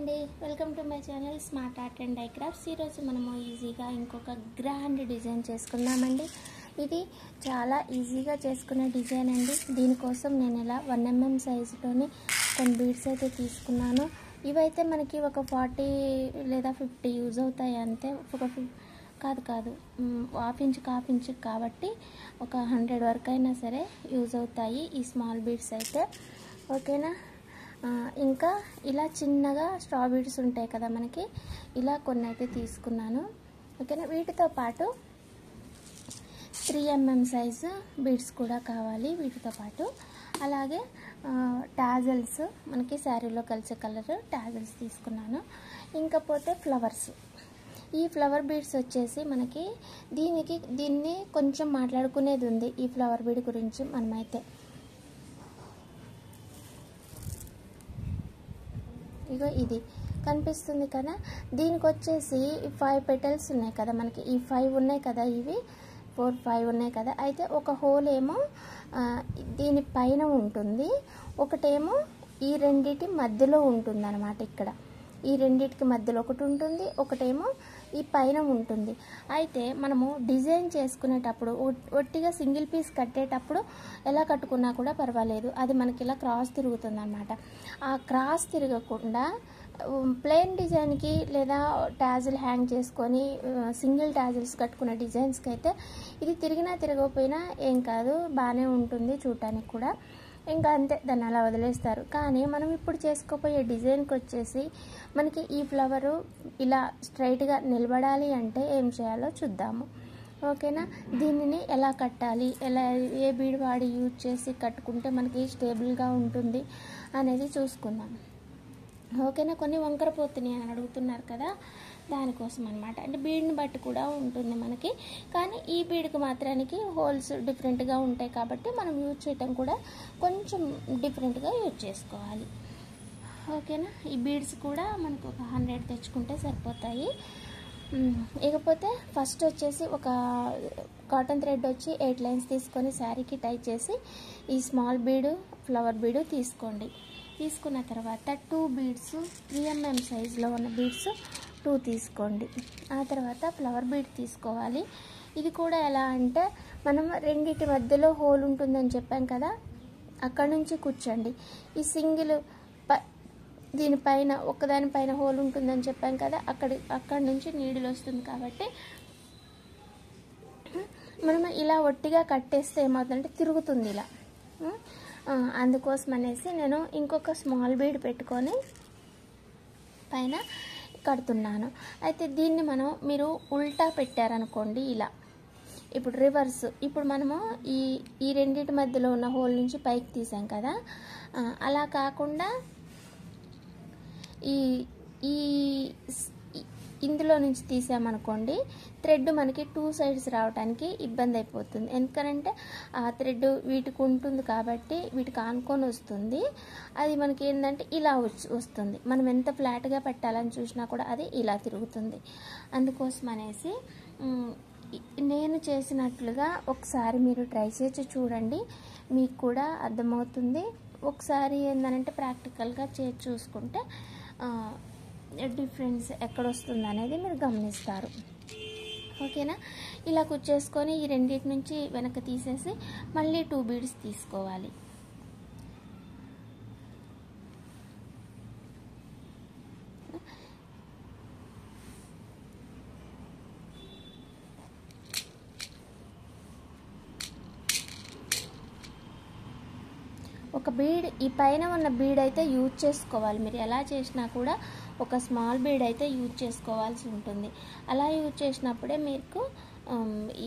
అండి, welcome to my channel smart art and DIY crafts. ఈరోజు మనము ఈజీగా ఇంకొక గ్రాండ్ డిజైన్ చేసుకుందామండి. ఇది చాలా ఈజీగా చేసుకునే డిజైన్ అండి. దీనికోసం నేను ఇలా 1 mm సైజులోని కొన్ని బీడ్స్ అయితే తీసుకున్నాను. ఇవైతే మనకి ఒక 40 లేదా 50 యూజ్ అవుతాయి అంతే. ఒక కాదు హాఫ్ ఇంచ్ కాబట్టి ఒక 100 వరకు అయినా సరే యూజ్ అవుతాయి ఈ స్మాల్ బీడ్స్ అయితే. ఓకేనా. ఇంకా ఇలా చిన్నగా స్ట్రా బీడ్స్ ఉంటాయి కదా మనకి, ఇలా కొన్ని అయితే తీసుకున్నాను. ఓకేనా. వీటితో పాటు 3 mm సైజు బీడ్స్ కూడా కావాలి వీటితో పాటు. అలాగే టాజల్స్, మనకి శారీలో కలిసే కలర్ టాజల్స్ తీసుకున్నాను. ఇంకపోతే ఫ్లవర్స్. ఈ ఫ్లవర్ బీడ్స్ వచ్చేసి మనకి దీన్ని కొంచెం మాట్లాడుకునేది ఉంది ఈ ఫ్లవర్ బీడ్ గురించి. మనమైతే ఇగో ఇది కనిపిస్తుంది కదా, దీనికి వచ్చేసి 5 పెటల్స్ ఉన్నాయి కదా మనకి. ఈ 5 ఉన్నాయి కదా, ఇవి 4, 5 ఉన్నాయి కదా. అయితే ఒక హోల్ ఏమో దీని పైన ఉంటుంది, ఒకటేమో ఈ రెండిటి మధ్యలో ఉంటుంది అన్నమాట. ఇక్కడ ఈ రెండిటికి మధ్యలో ఒకటి ఉంటుంది, ఒకటేమో ఈ పైన ఉంటుంది. అయితే మనము డిజైన్ చేసుకునేటప్పుడు ఒట్టిగా సింగిల్ పీస్ కట్టేటప్పుడు ఎలా కట్టుకున్నా కూడా పర్వాలేదు, అది మనకి ఇలా క్రాస్ తిరుగుతుంది అన్నమాట. ఆ క్రాస్ తిరగకుండా ప్లెయిన్ డిజైన్కి లేదా టాజిల్ హ్యాంగ్ చేసుకొని సింగిల్ టాజిల్స్ కట్టుకున్న డిజైన్స్కి అయితే ఇది తిరిగినా తిరగకపోయినా ఏం కాదు, బాగానే ఉంటుంది చూడటానికి కూడా. ఇంకా అంతే, దాన్ని అలా వదిలేస్తారు. కానీ మనం ఇప్పుడు చేసుకోపోయే డిజైన్కి వచ్చేసి మనకి ఈ ఫ్లవరు ఇలా స్ట్రైట్గా నిలబడాలి అంటే ఏం చేయాలో చూద్దాము. ఓకేనా. దీనిని ఎలా కట్టాలి, ఎలా ఏ బీడ్ వాడి యూజ్ చేసి కట్టుకుంటే మనకి స్టేబుల్గా ఉంటుంది అనేది చూసుకుందాం. ఓకేనా. కొన్ని వంకర పోతున్నాయి అని అడుగుతున్నారు కదా, దానికోసం అనమాట. అంటే బీడ్ని బట్టి కూడా ఉంటుంది మనకి, కానీ ఈ బీడ్కి మాత్రానికి హోల్స్ డిఫరెంట్గా ఉంటాయి కాబట్టి మనం యూజ్ చేయటం కూడా కొంచెం డిఫరెంట్గా యూజ్ చేసుకోవాలి. ఓకేనా. ఈ బీడ్స్ కూడా మనకు ఒక 100 తెచ్చుకుంటే సరిపోతాయి. ఇకపోతే ఫస్ట్ వచ్చేసి ఒక కాటన్ థ్రెడ్ వచ్చి 8 లైన్స్ తీసుకొని శారీకి టై చేసి ఈ స్మాల్ బీడు ఫ్లవర్ బీడు తీసుకోండి. తీసుకున్న తర్వాత 2 బీడ్స్ 3 mm సైజులో ఉన్న బీడ్స్ 2 తీసుకోండి. ఆ తర్వాత ఫ్లవర్ బీడ్ తీసుకోవాలి. ఇది కూడా ఎలా అంటే మనం రెండిటి మధ్యలో హోల్ ఉంటుందని చెప్పాం కదా, అక్కడ నుంచి కూర్చోండి. ఈ సింగిల్ దీనిపైన ఒకదానిపైన హోల్ ఉంటుందని చెప్పాం కదా, అక్కడి నుంచి నీడిల్ వస్తుంది కాబట్టి మనం ఇలా ఒట్టిగా కట్టేస్తే ఏమవుతుందంటే తిరుగుతుంది ఇలా. అందుకోసం అనేసి నేను ఇంకొక స్మాల్ బీడ్ పెట్టుకొని పైన కడుతున్నాను. అయితే దీన్ని మీరు ఉల్టా పెట్టారనుకోండి ఇలా, ఇప్పుడు రివర్స్. ఇప్పుడు మనము ఈ రెండింటి మధ్యలో ఉన్న హోల్ నుంచి పైకి తీసాం కదా, అలా కాకుండా ఇందులో నుంచి తీసామనుకోండి, థ్రెడ్ మనకి 2 సైడ్స్ రావడానికి ఇబ్బంది అయిపోతుంది. ఎందుకంటే ఆ థ్రెడ్ వీటికి ఉంటుంది కాబట్టి వీటికి ఆనుకొని వస్తుంది. అది మనకి ఏంటంటే ఇలా వస్తుంది. మనం ఎంత ఫ్లాట్గా పెట్టాలని చూసినా కూడా అది ఇలా తిరుగుతుంది. అందుకోసం అనేసి నేను చేసినట్లుగా ఒకసారి మీరు ట్రై చేసి చూడండి, మీకు కూడా అర్థమవుతుంది. ఒకసారి ఏంటంటే ప్రాక్టికల్గా చేసి చూసుకుంటే డిఫరెన్స్ ఎక్కడొస్తుంది అనేది మీరు గమనిస్తారు. ఓకేనా. ఇలా కుచ్చేసుకొని ఈ రెండింటి నుంచి వెనక్కి తీసేసి మళ్ళీ 2 బీడ్స్ తీసుకోవాలి. ఒక బీడ్ ఈ పైన ఉన్న బీడ్ అయితే యూజ్ చేసుకోవాలి. మీరు ఎలా చేసినా కూడా ఒక స్మాల్ బీడ్ అయితే యూజ్ చేసుకోవాల్సి ఉంటుంది. అలా యూజ్ చేసినప్పుడే మీకు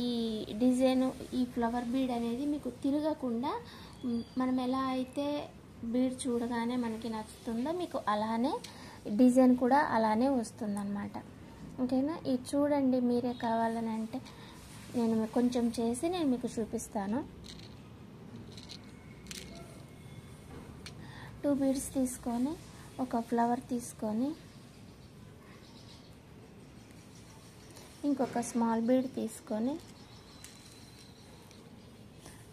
ఈ డిజైన్ ఈ ఫ్లవర్ బీడ్ అనేది మీకు తిరగకుండా మనం ఎలా అయితే బీడ్ చూడగానే మనకి నచ్చుతుందో మీకు అలానే డిజైన్ కూడా అలానే వస్తుందన్నమాట. ఓకేనా. ఇది చూడండి, మీరే కావాలని అంటే నేను కొంచెం చేసి నేను మీకు చూపిస్తాను. 2 బీడ్స్ తీసుకొని ఒక ఫ్లవర్ తీసుకొని ఇంకొక స్మాల్ బీడ్ తీసుకొని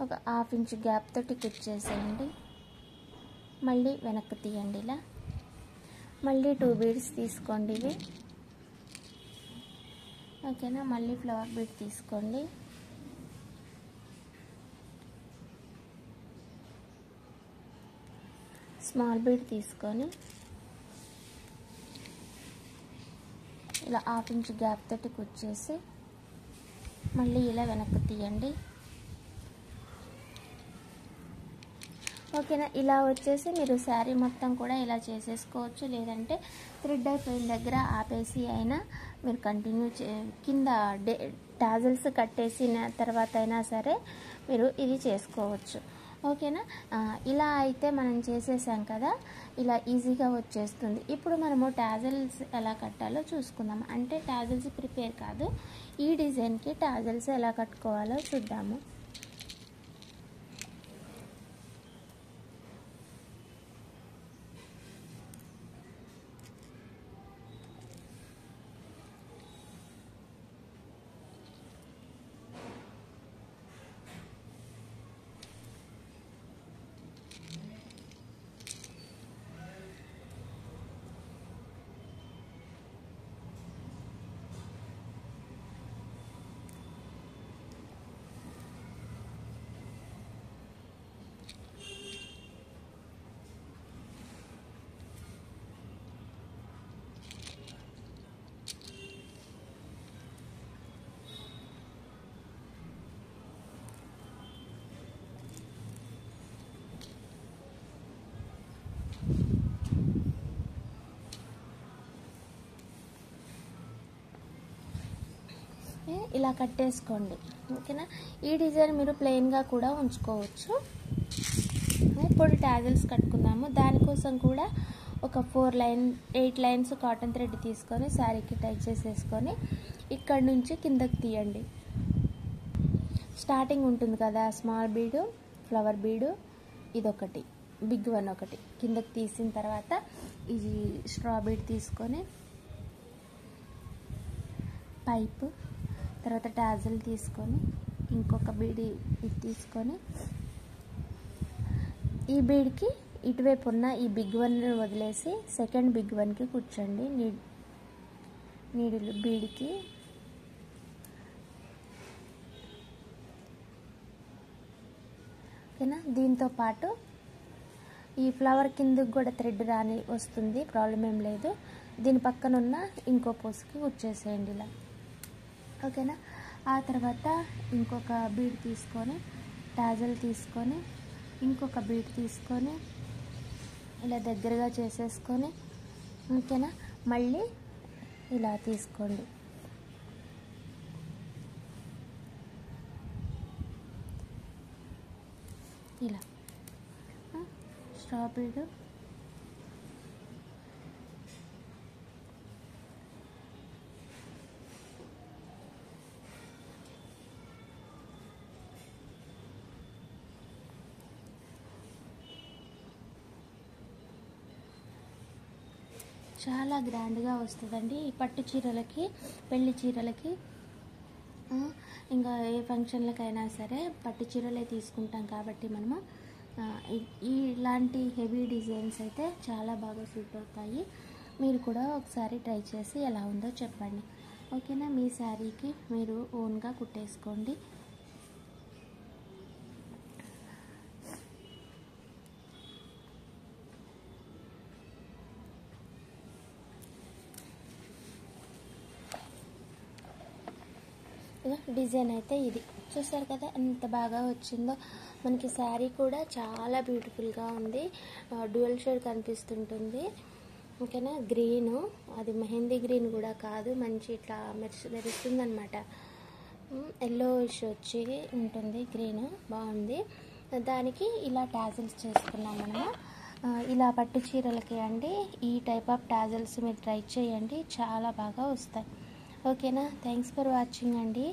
ఒక 1/2 ఇంచ్ గ్యాప్ తోటి కుచ్చేసేయండి. మళ్ళీ వెనక్కి తీయండి ఇలా. మళ్ళీ 2 బీడ్స్ తీసుకోండి ఇవి. ఓకేనా, మళ్ళీ ఫ్లవర్ బీడ్ తీసుకోండి. స్మాల్ బీడ్ తీసుకొని ఇలా 1/2 ఇంచ్ గ్యాప్ తోటి కుచ్చేసి మళ్ళీ ఇలా వెనక్కి తీయండి. ఓకేనా, ఇలా వచ్చేసి మీరు శారీ మొత్తం కూడా ఇలా చేసేసుకోవచ్చు. లేదంటే థ్రెడ్ అయిపోయిన దగ్గర ఆపేసి అయినా మీరు కంటిన్యూ కింద టాజల్స్ కట్టేసిన తర్వాత అయినా సరే మీరు ఇది చేసుకోవచ్చు. ఓకేనా, ఇలా అయితే మనం చేసేసాం కదా, ఇలా ఈజీగా వచ్చేస్తుంది. ఇప్పుడు మనము టాజల్స్ ఎలా కట్టాలో చూసుకుందాం. అంటే టాజల్స్ ప్రిపేర్ కాదు, ఈ డిజైన్కి టాజల్స్ ఎలా కట్టుకోవాలో చూద్దాము. ఇలా కట్టేసుకోండి. ఓకేనా, ఈ డిజైన్ మీరు ప్లెయిన్గా కూడా ఉంచుకోవచ్చు. ఇప్పుడు టాజల్స్ కట్టుకుందాము. దానికోసం కూడా ఒక 8 లైన్స్ కాటన్ థ్రెడ్ తీసుకొని శారీకి టైట్ చేసేసుకొని ఇక్కడ నుంచి కిందకి తీయండి. స్టార్టింగ్ ఉంటుంది కదా, స్మాల్ బీడు, ఫ్లవర్ బీడు, ఇదొకటి, బిగ్ వన్ ఒకటి కిందకి తీసిన తర్వాత ఈ స్ట్రా బీడ్ తీసుకొని పైపు, తర్వాత టాజల్ తీసుకొని ఇంకొక బీడ్ తీసుకొని ఈ బీడ్కి ఇటువైపు ఉన్న ఈ బిగ్ వన్ వదిలేసి సెకండ్ బిగ్ వన్కి కూర్చోండి. నీడిల్ బీడ్కి ఓకేనా. దీంతో పాటు ఈ ఫ్లవర్ కిందకి కూడా థ్రెడ్ రాని వస్తుంది, ప్రాబ్లం ఏం లేదు. దీని పక్కన ఉన్న ఇంకో పోస్కి కూర్చేసేయండి ఇలా. ఓకేనా, ఆ తర్వాత ఇంకొక బీడ్ తీసుకొని టాజల్ తీసుకొని ఇంకొక బీడ్ తీసుకొని ఇలా దగ్గరగా చేసేసుకొని ఓకేనా, మళ్ళీ ఇలా తీసుకోండి. ఇలా స్ట్రా బీడ్ చాలా గ్రాండ్గా వస్తుందండి. ఈ పట్టు చీరలకి, పెళ్లి చీరలకి, ఇంకా ఏ ఫంక్షన్లకైనా సరే పట్టు చీరలే తీసుకుంటాం కాబట్టి మనము ఇలాంటి హెవీ డిజైన్స్ అయితే చాలా బాగా సూట్ అవుతాయి. మీరు కూడా ఒకసారి ట్రై చేసి ఎలా ఉందో చెప్పండి. ఓకేనా, మీ శారీకి మీరు ఓన్గా కుట్టేసుకోండి. డిజైన్ అయితే ఇది చూసారు కదా, ఎంత బాగా వచ్చిందో. మనకి శారీ కూడా చాలా బ్యూటిఫుల్గా ఉంది. డ్యూయల్ షేడ్ కనిపిస్తుంటుంది. ఓకేనా, గ్రీను, అది మెహందీ గ్రీన్ కూడా కాదు, మంచి ఇట్లా మెరుస్తుంది అనమాట. ఎల్లోయిష్ వచ్చి ఉంటుంది, గ్రీన్ బాగుంది. దానికి ఇలా టాజిల్స్ చేసుకున్నాం మనము. ఇలా పట్టు చీరలకి అండి ఈ టైప్ ఆఫ్ టాజిల్స్ మీరు ట్రై చేయండి, చాలా బాగా వస్తాయి. ఓకేనా, థ్యాంక్స్ ఫర్ వాచింగ్ అండి.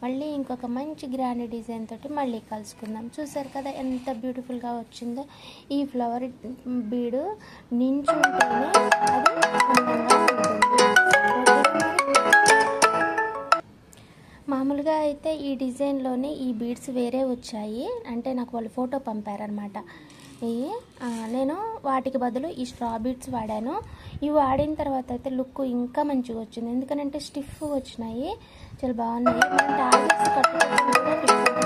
మళ్ళీ ఇంకొక మంచి గ్రాండ్ డిజైన్ తోటి మళ్ళీ కలుసుకుందాం. చూసారు కదా ఎంత బ్యూటిఫుల్గా వచ్చిందో. ఈ ఫ్లవర్ బీడు నించుంటేనే అది అందంగా ఉంటుంది. మామూలుగా అయితే ఈ డిజైన్లోనే ఈ బీడ్స్ వేరే వచ్చాయి, అంటే నాకు వాళ్ళు ఫోటో పంపారనమాట. ఇవి నేను వాటికి బదులు ఈ స్ట్రా బీడ్స్ వాడాను. ఇవి వాడిన తర్వాత అయితే లుక్ ఇంకా మంచిగా వచ్చింది, ఎందుకంటే స్టిఫ్ వచ్చినాయి, చాలా బాగున్నాయి. మనం టాజెస్ కట్టుకుంటే